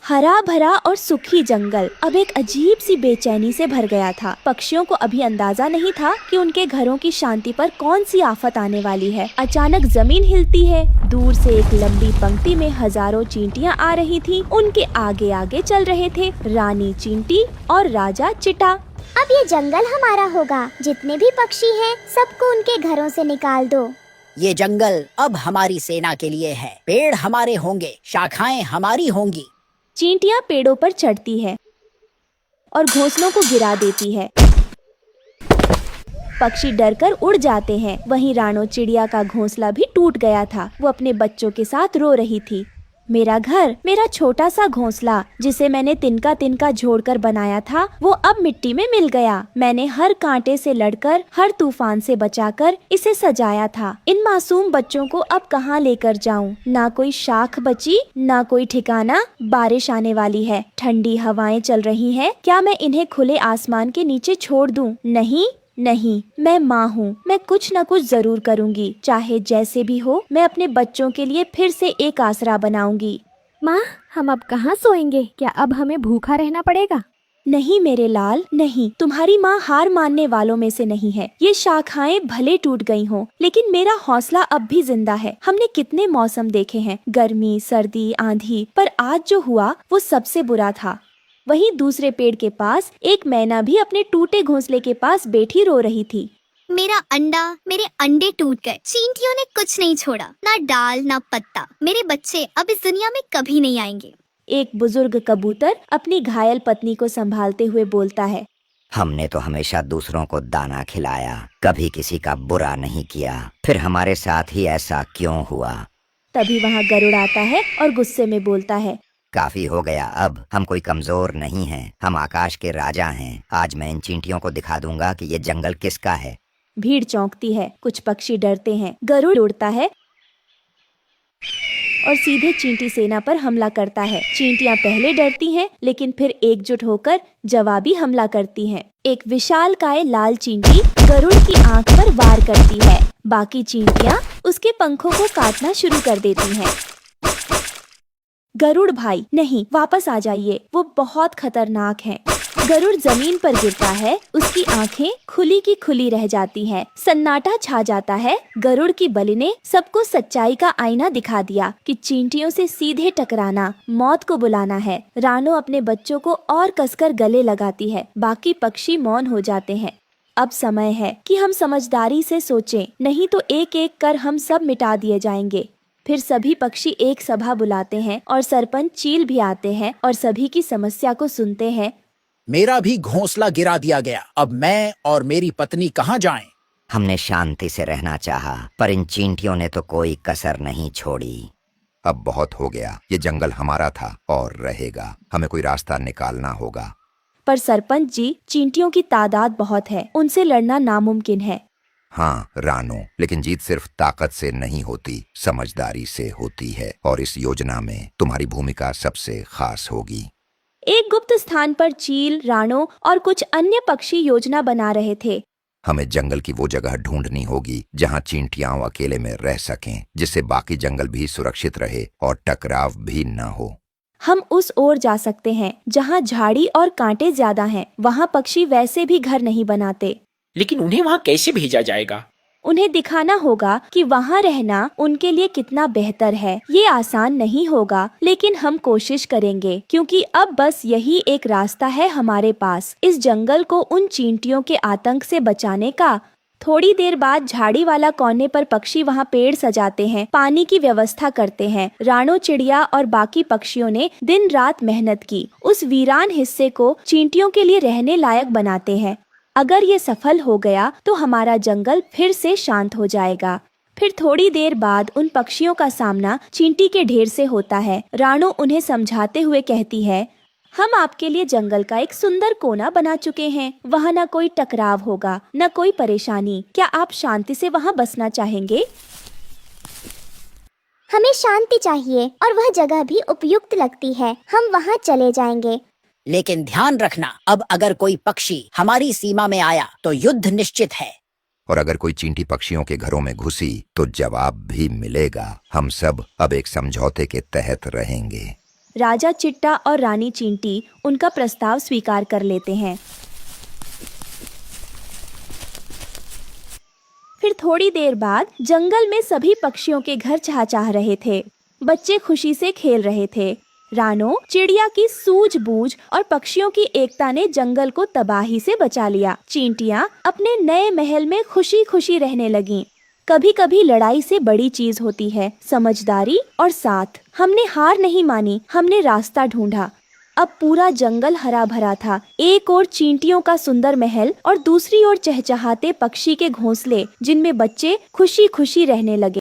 हरा भरा और सुखी जंगल अब एक अजीब सी बेचैनी से भर गया था। पक्षियों को अभी अंदाजा नहीं था कि उनके घरों की शांति पर कौन सी आफत आने वाली है। अचानक जमीन हिलती है। दूर से एक लंबी पंक्ति में हजारों चींटियां आ रही थीं। उनके आगे आगे चल रहे थे रानी चींटी और राजा चिटा। अब ये जंगल हमारा होगा। जितने भी पक्षी हैं, सबको उनके घरों से निकाल दो। ये जंगल अब हमारी सेना के लिए है। पेड़ हमारे होंगे, शाखाएं हमारी होंगी। चींटियां पेड़ों पर चढ़ती है और घोंसलों को गिरा देती है। पक्षी डरकर उड़ जाते हैं। वहीं रानो चिड़िया का घोंसला भी टूट गया था। वो अपने बच्चों के साथ रो रही थी। मेरा घर, मेरा छोटा सा घोंसला जिसे मैंने तिनका तिनका जोड़कर बनाया था, वो अब मिट्टी में मिल गया। मैंने हर कांटे से लड़कर, हर तूफान से बचाकर इसे सजाया था। इन मासूम बच्चों को अब कहाँ लेकर जाऊं? ना कोई शाख बची, ना कोई ठिकाना। बारिश आने वाली है, ठंडी हवाएं चल रही हैं। क्या मैं इन्हें खुले आसमान के नीचे छोड़ दूं? नहीं नहीं, मैं माँ हूँ। मैं कुछ न कुछ जरूर करूँगी। चाहे जैसे भी हो, मैं अपने बच्चों के लिए फिर से एक आसरा बनाऊंगी। माँ, हम अब कहाँ सोएंगे? क्या अब हमें भूखा रहना पड़ेगा? नहीं मेरे लाल, नहीं। तुम्हारी माँ हार मानने वालों में से नहीं है। ये शाखाएं भले टूट गई हों, लेकिन मेरा हौसला अब भी जिंदा है। हमने कितने मौसम देखे हैं, गर्मी, सर्दी, आंधी, पर आज जो हुआ वो सबसे बुरा था। वहीं दूसरे पेड़ के पास एक मैना भी अपने टूटे घोंसले के पास बैठी रो रही थी। मेरे अंडे टूट गए। चींटियों ने कुछ नहीं छोड़ा, ना डाल ना पत्ता। मेरे बच्चे अब इस दुनिया में कभी नहीं आएंगे। एक बुजुर्ग कबूतर अपनी घायल पत्नी को संभालते हुए बोलता है। हमने तो हमेशा दूसरों को दाना खिलाया, कभी किसी का बुरा नहीं किया। फिर हमारे साथ ही ऐसा क्यों हुआ? तभी वहाँ गरुड़ आता है और गुस्से में बोलता है। काफी हो गया। अब हम कोई कमजोर नहीं हैं। हम आकाश के राजा हैं। आज मैं इन चींटियों को दिखा दूंगा कि ये जंगल किसका है। भीड़ चौंकती है, कुछ पक्षी डरते हैं। गरुड़ उड़ता है और सीधे चींटी सेना पर हमला करता है। चींटियां पहले डरती हैं, लेकिन फिर एकजुट होकर जवाबी हमला करती हैं। एक विशालकाय लाल चींटी गरुड़ की आंख पर वार करती है। बाकी चींटियां उसके पंखों को काटना शुरू कर देती हैं। गरुड़ भाई, नहीं, वापस आ जाइए, वो बहुत खतरनाक है। गरुड़ जमीन पर गिरता है। उसकी आंखें खुली की खुली रह जाती हैं। सन्नाटा छा जाता है। गरुड़ की बलि ने सबको सच्चाई का आईना दिखा दिया कि चींटियों से सीधे टकराना मौत को बुलाना है। रानो अपने बच्चों को और कसकर गले लगाती है। बाकी पक्षी मौन हो जाते हैं। अब समय है कि हम समझदारी से सोचें, नहीं तो एक एक कर हम सब मिटा दिए जाएंगे। फिर सभी पक्षी एक सभा बुलाते हैं और सरपंच चील भी आते हैं और सभी की समस्या को सुनते हैं। मेरा भी घोंसला गिरा दिया गया। अब मैं और मेरी पत्नी कहाँ जाएं? हमने शांति से रहना चाहा, पर इन चींटियों ने तो कोई कसर नहीं छोड़ी। अब बहुत हो गया। ये जंगल हमारा था और रहेगा। हमें कोई रास्ता निकालना होगा। पर सरपंच जी, चींटियों की तादाद बहुत है, उनसे लड़ना नामुमकिन है। हाँ रानो, लेकिन जीत सिर्फ ताकत से नहीं होती, समझदारी से होती है। और इस योजना में तुम्हारी भूमिका सबसे खास होगी। एक गुप्त स्थान पर चील, रानो और कुछ अन्य पक्षी योजना बना रहे थे। हमें जंगल की वो जगह ढूंढनी होगी जहाँ चींटियां अकेले में रह सकें, जिससे बाकी जंगल भी सुरक्षित रहे और टकराव भी न हो। हम उस ओर जा सकते हैं जहाँ झाड़ी और कांटे ज्यादा हैं। वहाँ पक्षी वैसे भी घर नहीं बनाते। लेकिन उन्हें वहाँ कैसे भेजा जाएगा? उन्हें दिखाना होगा कि वहाँ रहना उनके लिए कितना बेहतर है। ये आसान नहीं होगा, लेकिन हम कोशिश करेंगे, क्योंकि अब बस यही एक रास्ता है हमारे पास, इस जंगल को उन चींटियों के आतंक से बचाने का। थोड़ी देर बाद झाड़ी वाला कोने पर पक्षी वहाँ पेड़ सजाते हैं, पानी की व्यवस्था करते हैं। रानो चिड़िया और बाकी पक्षियों ने दिन रात मेहनत की। उस वीरान हिस्से को चींटियों के लिए रहने लायक बनाते हैं। अगर ये सफल हो गया तो हमारा जंगल फिर से शांत हो जाएगा। फिर थोड़ी देर बाद उन पक्षियों का सामना चींटी के ढेर से होता है। रानो उन्हें समझाते हुए कहती है, हम आपके लिए जंगल का एक सुंदर कोना बना चुके हैं। वहाँ न कोई टकराव होगा, न कोई परेशानी। क्या आप शांति से वहाँ बसना चाहेंगे? हमें शांति चाहिए और वह जगह भी उपयुक्त लगती है। हम वहाँ चले जाएंगे। लेकिन ध्यान रखना, अब अगर कोई पक्षी हमारी सीमा में आया तो युद्ध निश्चित है। और अगर कोई चींटी पक्षियों के घरों में घुसी तो जवाब भी मिलेगा। हम सब अब एक समझौते के तहत रहेंगे। राजा चिट्टा और रानी चींटी उनका प्रस्ताव स्वीकार कर लेते हैं। फिर थोड़ी देर बाद जंगल में सभी पक्षियों के घर चहचहा रहे थे। बच्चे खुशी से खेल रहे थे। रानो, चिड़िया की सूझबूझ और पक्षियों की एकता ने जंगल को तबाही से बचा लिया। चींटियां अपने नए महल में खुशी खुशी रहने लगीं। कभी कभी लड़ाई से बड़ी चीज होती है समझदारी और साथ। हमने हार नहीं मानी, हमने रास्ता ढूंढा। अब पूरा जंगल हरा भरा था। एक ओर चींटियों का सुंदर महल और दूसरी ओर चहचहाते पक्षी के घोंसले, जिनमें बच्चे खुशी खुशी रहने लगे।